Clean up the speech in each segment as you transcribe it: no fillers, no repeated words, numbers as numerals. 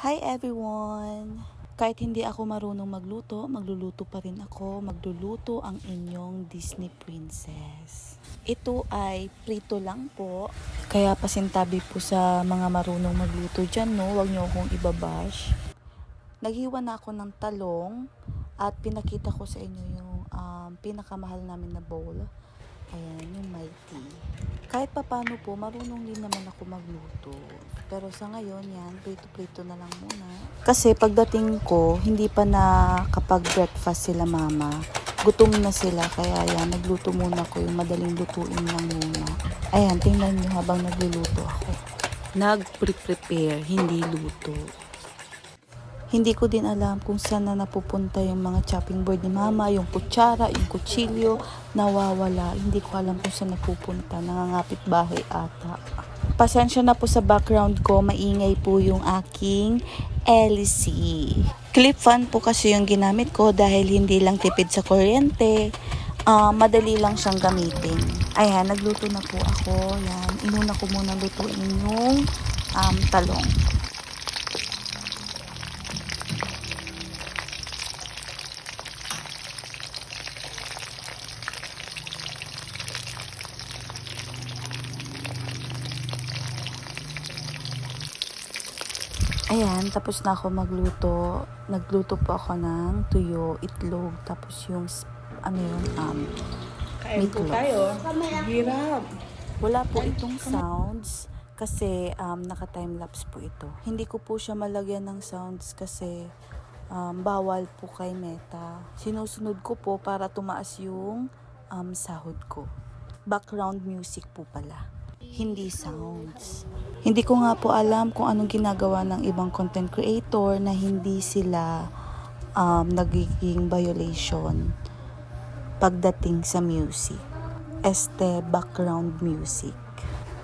Hi everyone! Kahit hindi ako marunong magluto, magluluto pa rin ako. Magluluto ang inyong Disney Princess. Ito ay prito lang po. Kaya pasintabi po sa mga marunong magluto dyan, no? Huwag nyo akong ibabash. Naghiwa na ako ng talong at pinakita ko sa inyo yung pinakamahal namin na bowl. Ayan, yung Mighty. Kahit papano po, marunong din naman ako magluto. Pero sa ngayon, yan, prito-prito na lang muna. Kasi pagdating ko, hindi pa nakapag-breakfast sila mama. Gutom na sila, kaya yan, nagluto muna ko yung madaling lutuin lang muna. Ayan, tingnan nyo habang nagluluto ako. Nag-prepare, hindi luto. Hindi ko din alam kung saan na napupunta yung mga chopping board ni mama, yung kutsara, yung kutsilyo, nawawala. Hindi ko alam kung saan napupunta. Nangangapit bahay ata. Pasensya na po sa background ko, maingay po yung aking LC. Clip fan po kasi yung ginamit ko dahil hindi lang tipid sa kuryente. Madali lang siyang gamitin. Ayan, nagluto na po ako. Yan, inuna ko muna lutuin yung talong. Ayan, tapos na ako magluto. Nagluto po ako ng tuyo, itlog, tapos yung, Kain po meatloaf. tayo. Hirap. Wala po itong sounds kasi naka-timelapse po ito. Hindi ko po siya malagyan ng sounds kasi bawal po kay Meta. Sinusunod ko po para tumaas yung sahod ko. Background music po pala. Hindi sounds. Hindi ko nga po alam kung anong ginagawa ng ibang content creator na hindi sila nagiging violation pagdating sa music. Background music.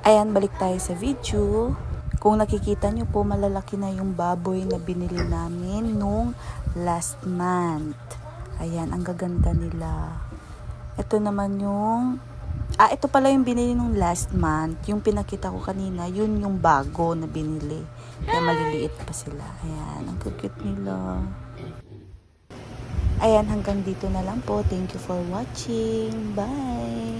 Ayan, balik tayo sa video. Kung nakikita nyo po, malalaki na yung baboy na binili namin nung last month. Ayan, ang gaganda nila. Ito naman yung ito pala yung binili nung last month. Yung pinakita ko kanina, yun yung bago na binili. Kaya maliliit pa sila. Ayan, ang cute nila. Ayan, hanggang dito na lang po. Thank you for watching. Bye!